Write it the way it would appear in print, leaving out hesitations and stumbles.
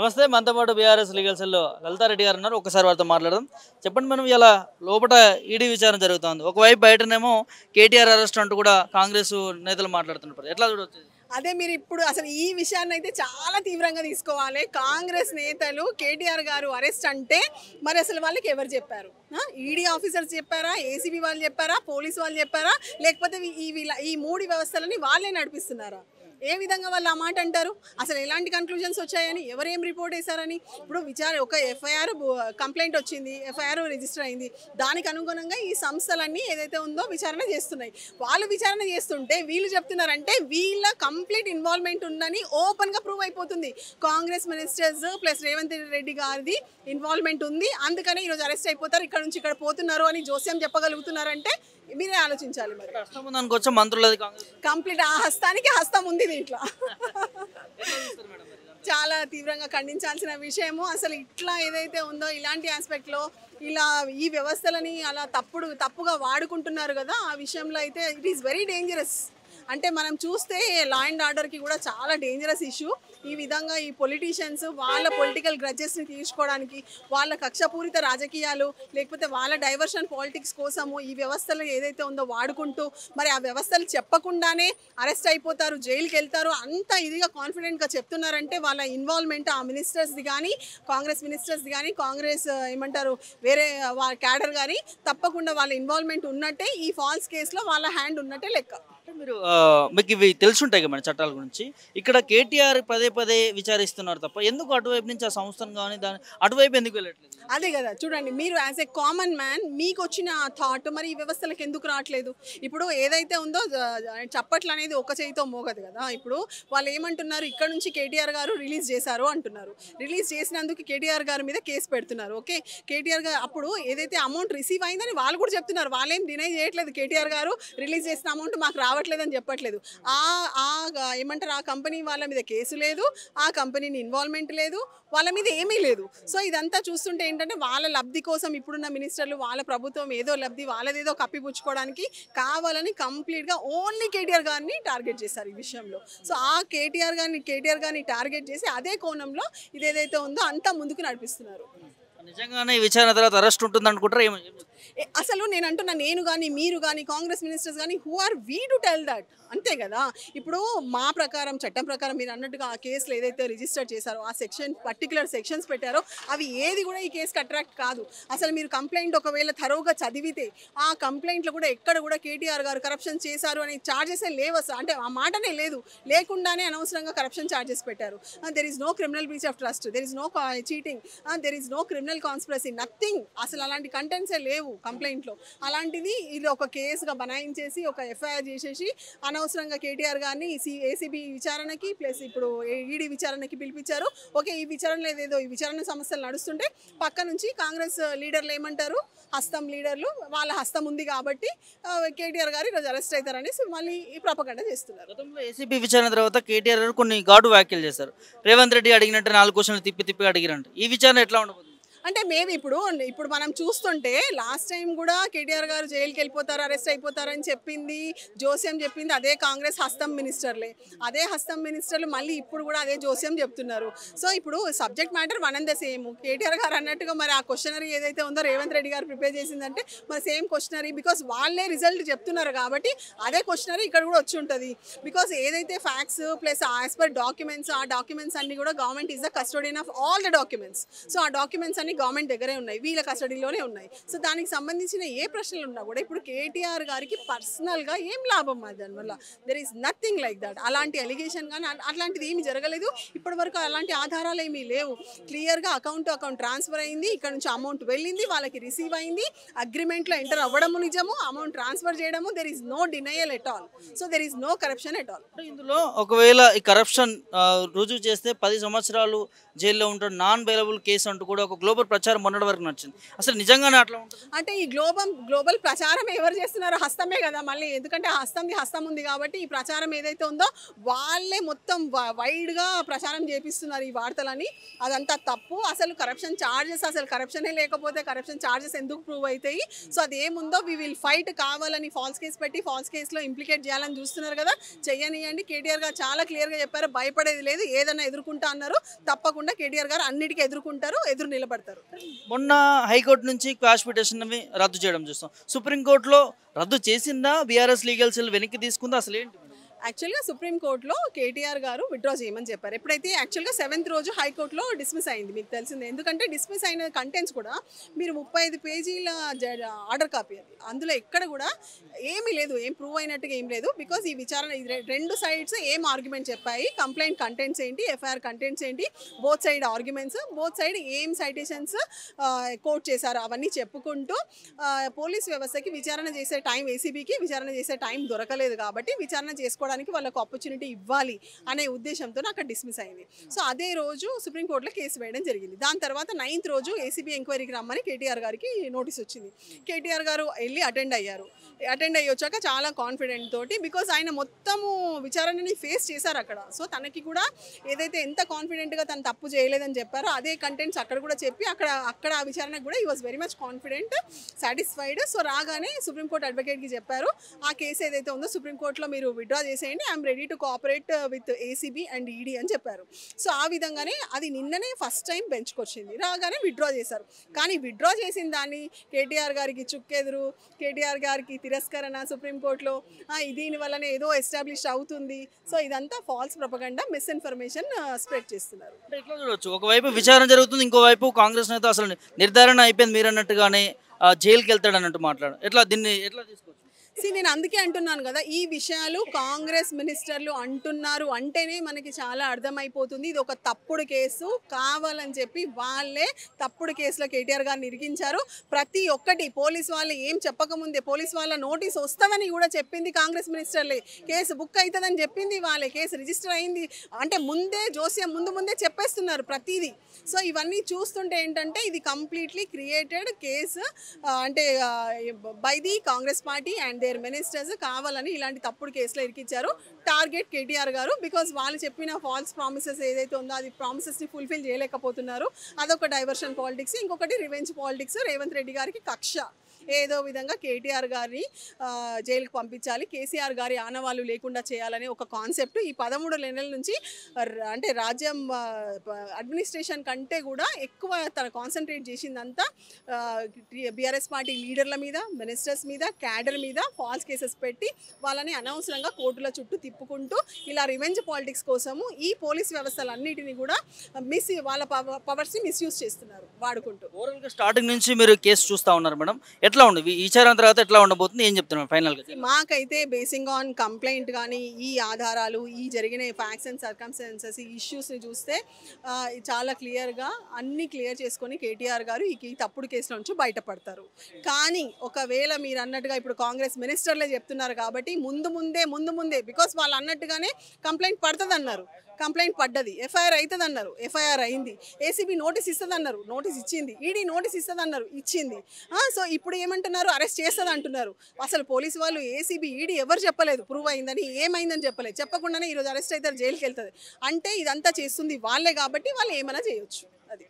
నమస్తే మనతో పాటు బీఆర్ఎస్ లీగల్ సెల్లో లలితారెడ్డి గారు ఉన్నారు. ఒకసారి వారితో మాట్లాడదాం. చెప్పండి మనం ఇలా లోపల ఈడీ విచారణ జరుగుతోంది. ఒకవైపు బయటనేమో కేటీఆర్ అరెస్ట్ అంటూ కూడా కాంగ్రెస్ నేతలు మాట్లాడుతున్నారు. ఎట్లా చూడవచ్చు? అదే మీరు ఇప్పుడు అసలు ఈ విషయాన్ని అయితే చాలా తీవ్రంగా తీసుకోవాలి. కాంగ్రెస్ నేతలు కేటీఆర్ గారు అరెస్ట్ అంటే మరి అసలు వాళ్ళకి ఎవరు చెప్పారు? ఈడీ ఆఫీసర్స్ చెప్పారా, ఏసీబీ వాళ్ళు చెప్పారా, పోలీసు వాళ్ళు చెప్పారా, లేకపోతే ఈ మూడు వ్యవస్థలని వాళ్ళే నడిపిస్తున్నారా? ఏ విధంగా వాళ్ళు ఆ మాట అంటారు? అసలు ఎలాంటి కన్క్లూజన్స్ వచ్చాయని, ఎవరేం రిపోర్ట్ వేశారని? ఇప్పుడు ఒక ఎఫ్ఐఆర్ కంప్లైంట్ వచ్చింది, ఎఫ్ఐఆర్ రిజిస్టర్ అయింది. దానికి అనుగుణంగా ఈ సంస్థలన్నీ ఏదైతే ఉందో విచారణ చేస్తున్నాయి. వాళ్ళు విచారణ చేస్తుంటే వీళ్ళు చెప్తున్నారంటే వీళ్ళ కంప్లీట్ ఇన్వాల్వ్మెంట్ ఉందని ఓపెన్గా ప్రూవ్ అయిపోతుంది. కాంగ్రెస్ మినిస్టర్స్ ప్లస్ రేవంత్ రెడ్డి గారిది ఇన్వాల్వ్మెంట్ ఉంది, అందుకని ఈరోజు అరెస్ట్ అయిపోతారు, ఇక్కడ నుంచి ఇక్కడ పోతున్నారు అని జోస్యం చెప్పగలుగుతున్నారంటే మీరే ఆలోచించాలి. మరి కంప్లీట్ ఆ హస్తానికి హస్తం ఉంది దీంట్లో. చాలా తీవ్రంగా ఖండించాల్సిన విషయము. అసలు ఇట్లా ఏదైతే ఉందో ఇలాంటి ఆస్పెక్ట్లో ఇలా ఈ వ్యవస్థలని అలా తప్పుగా వాడుకుంటున్నారు కదా, ఆ విషయంలో అయితే ఇట్ ఈస్ వెరీ డేంజరస్. అంటే మనం చూస్తే లా అండ్ ఆర్డర్కి కూడా చాలా డేంజరస్ ఇష్యూ. ఈ విధంగా ఈ పొలిటీషియన్స్ వాళ్ళ పొలిటికల్ గ్రడ్జెస్ని తీర్చుకోవడానికి, వాళ్ళ కక్షపూరిత రాజకీయాలు లేకపోతే వాళ్ళ డైవర్షన్ పాలిటిక్స్ కోసము ఈ వ్యవస్థలు ఏదైతే ఉందో వాడుకుంటూ మరి ఆ వ్యవస్థలు చెప్పకుండానే అరెస్ట్ అయిపోతారు, జైలుకి వెళ్తారు, అంత ఇదిగా కాన్ఫిడెంట్గా చెప్తున్నారంటే వాళ్ళ ఇన్వాల్వ్మెంట్ ఆ మినిస్టర్స్ది కానీ, కాంగ్రెస్ మినిస్టర్స్ది కానీ, కాంగ్రెస్ ఏమంటారు వేరే క్యాడర్ కానీ తప్పకుండా వాళ్ళ ఇన్వాల్వ్మెంట్ ఉన్నట్టే, ఈ ఫాల్స్ కేసులో వాళ్ళ హ్యాండ్ ఉన్నట్టే లెక్క. మీకు ఇవి తెలుసుంటాయి కదా మన చట్టాల గురించి. ఇక్కడ కేటీఆర్ పదే పదే విచారిస్తున్నారు తప్ప ఎందుకు అటువైపు నుంచి ఆ సంస్థను కానీ దాని అటువైపు ఎందుకు వెళ్ళట్లేదు? అదే కదా చూడండి, మీరు యాజ్ ఏ కామన్ మ్యాన్ మీకు వచ్చిన థాట్ మరి ఈ వ్యవస్థలకు ఎందుకు రావట్లేదు? ఇప్పుడు ఏదైతే ఉందో చప్పట్లు అనేది ఒక చేయితో మోగదు కదా. ఇప్పుడు వాళ్ళు ఏమంటున్నారు, ఇక్కడ నుంచి కేటీఆర్ గారు రిలీజ్ చేశారు అంటున్నారు. రిలీజ్ చేసినందుకు కేటీఆర్ గారి మీద కేసు పెడుతున్నారు. ఓకే, కేటీఆర్ గారు అప్పుడు ఏదైతే అమౌంట్ రిసీవ్ అయిందని వాళ్ళు కూడా చెప్తున్నారు. వాళ్ళేం డినై చేయట్లేదు, కేటీఆర్ గారు రిలీజ్ చేసిన అమౌంట్ మాకు రావట్లేదని చెప్పట్లేదు. ఏమంటారు ఆ కంపెనీ వాళ్ళ మీద కేసు లేదు, ఆ కంపెనీని ఇన్వాల్వ్మెంట్ లేదు, వాళ్ళ మీద ఏమీ లేదు. సో ఇదంతా చూస్తుంటే ఏంటంటే వాళ్ళ లబ్ధి కోసం ఇప్పుడున్న మినిస్టర్లు, వాళ్ళ ప్రభుత్వం ఏదో లబ్ధి వాళ్ళదేదో కప్పిపుచ్చుకోవడానికి కావాలని కంప్లీట్గా ఓన్లీ కేటీఆర్ గారిని టార్గెట్ చేశారు ఈ విషయంలో. సో ఆ కేటీఆర్ గారిని టార్గెట్ చేసి అదే కోణంలో ఇదేదైతే ఉందో అంతా ముందుకు నడిపిస్తున్నారు. నిజంగానే విచారణ తర్వాత అరెస్ట్ ఉంటుంది అనుకుంటారా? అసలు నేను అంటున్నా, నేను కానీ మీరు కానీ కాంగ్రెస్ మినిస్టర్స్ కానీ who are we to tell that? అంతే కదా. ఇప్పుడు మా ప్రకారం చట్టం ప్రకారం మీరు అన్నట్టుగా ఆ కేసులు ఏదైతే రిజిస్టర్ చేశారో, ఆ పర్టికులర్ సెక్షన్స్ పెట్టారో అవి ఏది కూడా ఈ కేసుకి అట్రాక్ట్ కాదు. అసలు మీరు కంప్లైంట్ ఒకవేళ థరోగా చదివితే ఆ కంప్లైంట్లో కూడా ఎక్కడ కూడా కేటీఆర్ గారు కరప్షన్ చేశారు అనే ఛార్జెసే లేవు అసలు. అంటే ఆ మాటనే లేదు, లేకుండానే అనవసరంగా కరప్షన్ ఛార్జెస్ పెట్టారు. There is no criminal breach of trust, there is no cheating, there is no criminal conspiracy, nothing. అసలు అలాంటి కంటెంట్సే లేవు కంప్లైంట్లో. అలాంటిది ఇది ఒక కేసుగా బనాయించేసి ఒక ఎఫ్ఐఆర్ చేసేసి అనవసరంగా కేటీఆర్ గారిని ఏసీబీ విచారణకి ప్లస్ ఇప్పుడు ఈడీ విచారణకి పిలిపించారు. ఓకే, ఈ విచారణలో ఏదేదో ఈ విచారణ సమస్యలు నడుస్తుంటే పక్క నుంచి కాంగ్రెస్ లీడర్లు ఏమంటారు, హస్తం లీడర్లు వాళ్ళ హస్తం ఉంది కాబట్టి కేటీఆర్ గారు ఈరోజు అరెస్ట్ అవుతారనేసి మళ్ళీ ఈ ప్రపగండ చేస్తున్నారు. గతంలో ఏసీబీ విచారణ తర్వాత కేటీఆర్ గారు కొన్ని ఘాటు వ్యాఖ్యలు చేశారు. రేవంత్ రెడ్డి అడిగినట్టు 4 క్వశ్చన్లు తిప్పి అడిగిరంట. ఈ విచారణ ఎట్లా ఉండబోతుంది? అంటే మేబీ ఇప్పుడు మనం చూస్తుంటే లాస్ట్ టైం కూడా కేటీఆర్ గారు జైలుకి వెళ్ళిపోతారు, అరెస్ట్ అయిపోతారని చెప్పింది జోస్యం చెప్పింది అదే కాంగ్రెస్ హస్తం మినిస్టర్లే. అదే హస్తం మినిస్టర్లు మళ్ళీ ఇప్పుడు కూడా అదే జోస్యం చెప్తున్నారు. సో ఇప్పుడు subject matter one and the same. KTR గారు అన్నట్టుగా మరి ఆ క్వశ్చనరీ ఏదైతే ఉందో రేవంత్ రెడ్డి గారు ప్రిపేర్ చేసిందంటే మరి సేమ్ క్వశ్చనరీ, బికాస్ వాళ్ళే రిజల్ట్ చెప్తున్నారు కాబట్టి అదే క్వశ్చనరీ ఇక్కడ కూడా వచ్చి ఉంటుంది. బికాస్ ఏదైతే facts plus as per documents, ఆ డాక్యుమెంట్స్ అన్ని కూడా government is the custodian of all the documents. So ఆ డాక్యుమెంట్స్ అన్ని గవర్నమెంట్ దగ్గరే ఉన్నాయి, వీళ్ళ కస్టడీలోనే ఉన్నాయి. సో దానికి సంబంధించిన ఏ ప్రశ్నలు ఉన్నా కూడా ఇప్పుడు కేటీఆర్ గారికి పర్సనల్గా ఏం లాభం దానివల్ల? There is nothing like that. అలాంటి అలిగేషన్ కానీ అట్లాంటిది ఏమి జరగలేదు ఇప్పటి వరకు. అలాంటి ఆధారాలు ఏమీ లేవు. క్లియర్గా అకౌంట్ ట్రాన్స్ఫర్ అయింది, ఇక్కడ నుంచి అమౌంట్ వెళ్ళింది, వాళ్ళకి రిసీవ్ అయింది, అగ్రిమెంట్లో ఎంటర్ అవ్వడము నిజము, అమౌంట్ ట్రాన్స్ఫర్ చేయడము, there is no denial at all. So there is no corruption at all. ఇందులో ఒకవేళ ఈ కరప్షన్ రుజువు చేస్తే 10 సంవత్సరాలు జైల్లో ఉంటాడు, నాన్ బెయిలబుల్ కేసు అంటూ కూడా ఒక గ్లోబల్ గ్లోబల్ ప్రచారం మొన్నటి వరకు నచ్చింది. అసలు నిజంగానే అట్లా ఉంటుంది? అంటే ఈ గ్లోబల్ ప్రచారం ఎవరు చేస్తున్నారో హస్తమే కదా మళ్ళీ, ఎందుకంటే హస్తం ఉంది కాబట్టి ఈ ప్రచారం ఏదైతే ఉందో వాళ్ళే మొత్తం వైడ్గా ప్రచారం చేపిస్తున్నారు ఈ వార్తలని. అదంతా తప్పు. అసలు కరప్షన్ ఛార్జెస్, అసలు కరప్షనే లేకపోతే కరప్షన్ ఛార్జెస్ ఎందుకు ప్రూవ్ అవుతాయి? సో అదేముందో వి విల్ ఫైట్, కావాలని ఫాల్స్ కేసు పెట్టి ఫాల్స్ కేసులో ఇంప్లికేట్ చేయాలని చూస్తున్నారు కదా, చెయ్యనియండి. కేటీఆర్ గారు చాలా క్లియర్గా చెప్పారు, భయపడేది లేదు, ఏదైనా ఎదుర్కొంటా అన్నారు. తప్పకుండా కేటీఆర్ గారు అన్నిటికీ ఎదుర్కొంటారు, ఎదురు నిలబడతారు. మొన్న హైకోర్టు నుంచి క్వాష్ పిటిషన్ రద్దు చేయడం చూస్తాం. సుప్రీంకోర్టులో రద్దు చేసిందా, బీఆర్ఎస్ లీగల్ సెల్ వెనక్కి తీసుకుందా, అసలు ఏంటి? యాక్చువల్గా సుప్రీంకోర్టులో కేటీఆర్ గారు విత్డ్రా చేయమని చెప్పారు. ఎప్పుడైతే యాక్చువల్గా 7th రోజు హైకోర్టులో డిస్మిస్ అయింది, మీకు తెలిసిందే. ఎందుకంటే డిస్మిస్ అయిన కంటెంట్స్ కూడా మీరు 35 పేజీల ఆర్డర్ కాపీ అది, అందులో ఎక్కడ కూడా ఏమీ లేదు, ఏం ప్రూవ్ అయినట్టుగా ఏం లేదు. బికాజ్ ఈ విచారణ రెండు సైడ్స్ ఏం ఆర్గ్యుమెంట్ చెప్పాయి, కంప్లైంట్ కంటెంట్స్ ఏంటి, ఎఫ్ఐఆర్ కంటెంట్స్ ఏంటి, both side arguments, both side ఏం సైటేషన్స్ కోట్ చేశారు అవన్నీ చెప్పుకుంటూ పోలీస్ వ్యవస్థకి విచారణ చేసే టైం, ఏసీబీకి విచారణ చేసే టైం దొరకలేదు కాబట్టి విచారణ చేసుకోవడానికి వాళ్ళకు ఆపర్చునిటీ ఇవ్వాలి అనే ఉద్దేశంతో అక్కడ డిస్మిస్ అయింది. సో అదే రోజు సుప్రీంకోర్టులో కేసు వేయడం జరిగింది. దాని తర్వాత 9th రోజు ఏసీబీ ఎంక్వైరీకి రమ్మని కేటీఆర్ గారికి నోటీస్ వచ్చింది. కేటీఆర్ గారు వెళ్ళి అటెండ్ అయ్యారు. అటెండ్ అయ్యి వచ్చాక చాలా కాన్ఫిడెంట్ తోటి, బికాజ్ ఆయన మొత్తము విచారణని ఫేస్ చేశారు అక్కడ. సో తనకి కూడా ఏదైతే ఎంత కాన్ఫిడెంట్గా తను తప్పు చేయలేదని చెప్పారో అదే కంటెంట్స్ అక్కడ కూడా చెప్పి అక్కడ ఆ విచారణకు కూడా ఈ was very much confident, satisfied. So రాగానే సుప్రీంకోర్టు అడ్వకేట్కి చెప్పారు, ఆ కేసు ఏదైతే ఉందో సుప్రీంకోర్టులో మీరు విత్డ్రా చేసేయండి, I'm ready to cooperate with ACB and ED అని చెప్పారు. సో ఆ విధంగానే అది నిన్ననే ఫస్ట్ టైం బెంచ్కి వచ్చింది. రాగానే విత్డ్రా చేశారు. కానీ విత్డ్రా చేసిన దాన్ని కేటీఆర్ గారికి చుక్కెదురు, కేటీఆర్ గారికి తిరస్కరణ సుప్రీంకోర్టులో, దీనివల్లనే ఏదో ఎస్టాబ్లిష్ అవుతుంది. సో ఇదంతా ఫాల్స్ ప్రొపగండా, మిస్ఇన్ఫర్మేషన్ స్ప్రెడ్ చేస్తున్నారు. ఎట్లా చూడొచ్చు, ఒకవైపు విచారణ జరుగుతుంది, ఇంకోవైపు కాంగ్రెస్ నేత అసలు నిర్ధారణ అయిపోయింది మీరు అన్నట్టుగానే జైలుకి వెళ్తాడు అన్నట్టు మాట్లాడు. దీన్ని ఎట్లా తీసుకోవచ్చు? నేను అందుకే అంటున్నాను కదా, ఈ విషయాలు కాంగ్రెస్ మినిస్టర్లు అంటున్నారు అంటేనే మనకి చాలా అర్థమైపోతుంది ఇది ఒక తప్పుడు కేసు, కావాలని చెప్పి వాళ్ళే తప్పుడు కేసులో కేటీఆర్ గారిని ఇరికించారు. ప్రతి ఒక్కటి పోలీస్ వాళ్ళు ఏం చెప్పకముందే, పోలీస్ వాళ్ళ నోటీస్ వస్తుందని కూడా చెప్పింది కాంగ్రెస్ మినిస్టర్లే, కేసు బుక్ అవుతుందని చెప్పింది వాళ్ళే, కేసు రిజిస్టర్ అయింది అంటే జోస్యం ముందే చెప్పేస్తున్నారు ప్రతిదీ. సో ఇవన్నీ చూస్తుంటే ఏంటంటే ఇది కంప్లీట్లీ క్రియేటెడ్ కేసు, అంటే by the Congress party and their ministers కావాలని ఇలాంటి తప్పుడు కేసులో ఇరికించారు. టార్గెట్ కేటీఆర్ గారు, బికాజ్ వాళ్ళు చెప్పిన ఫాల్స్ ప్రామిసెస్ ఏదైతే ఉందో అది ప్రామిసెస్ని ఫుల్ఫిల్ చేయలేకపోతున్నారు. అదొక డైవర్షన్ పాలిటిక్స్. ఇంకొకటి రివెంజ్ పాలిటిక్స్. రేవంత్ రెడ్డి గారికి కక్ష, ఏదో విధంగా కేటీఆర్ గారిని జైలుకి పంపించాలి, కేసీఆర్ గారి ఆనవాళ్ళు లేకుండా చేయాలనే ఒక కాన్సెప్ట్ ఈ 13 నెలల నుంచి, అంటే రాజ్యం అడ్మినిస్ట్రేషన్ కంటే కూడా ఎక్కువ తన కాన్సన్ట్రేట్ చేసిందంతా బీఆర్ఎస్ పార్టీ లీడర్ల మీద, మినిస్టర్స్ మీద, క్యాడర్ మీద ఫాల్స్ కేసెస్ పెట్టి వాళ్ళని అనవసరంగా కోర్టుల చుట్టూ తిప్పుకుంటూ ఇలా రివెంజ్ పాలిటిక్స్ కోసము ఈ పోలీస్ వ్యవస్థలన్నిటిని కూడా వాళ్ళ పవర్స్ని మిస్యూజ్ చేస్తున్నారు వాడుకుంటూ. ఓవరాల్గా స్టార్టింగ్ నుంచి మీరు కేసు చూస్తూ ఉన్నారు మేడం, ఎట్లా ఉంది ఈ విచారణ తర్వాత ఎట్లా ఉండబోతుంది, ఏం చెప్తున్నారు ఫైనల్గా? మాకైతే బేసింగ్ ఆన్ కంప్లైంట్ కానీ ఈ ఆధారాలు, ఈ జరిగిన ఫ్యాక్ట్స్ అండ్ సర్కమ్స్టాన్సెస్, ఈ ఇష్యూస్ని చూస్తే చాలా క్లియర్గా అన్నీ క్లియర్ చేసుకొని కేటీఆర్ గారు ఈ తప్పుడు కేసుల నుంచి బయటపడతారు. కానీ ఒకవేళ మీరు అన్నట్టుగా ఇప్పుడు కాంగ్రెస్ మినిస్టర్లే చెప్తున్నారు కాబట్టి ముందు ముందే బికాస్ వాళ్ళు అన్నట్టుగానే కంప్లైంట్ పడుతుంది అన్నారు, కంప్లైంట్ పడ్డది, ఎఫ్ఐఆర్ అవుతుంది అన్నారు, ఎఫ్ఐఆర్ అయింది, ఏసీబీ నోటీస్ ఇస్తుంది అన్నారు, నోటీస్ ఇచ్చింది, ఈడీ నోటీస్ ఇస్తుంది అన్నారు, ఇచ్చింది. సో ఇప్పుడు ఏమంటున్నారు, అరెస్ట్ చేస్తుంది అంటున్నారు. అసలు పోలీసు వాళ్ళు, ఏసీబీ, ఈడీ ఎవరు చెప్పలేదు ప్రూవ్ అయిందని, ఏమైందని చెప్పలేదు. చెప్పకుండానే ఈరోజు అరెస్ట్ అవుతారు, జైలుకి వెళ్తుంది అంటే ఇదంతా చేస్తుంది వాళ్ళే కాబట్టి వాళ్ళు ఏమైనా చేయొచ్చు. అది.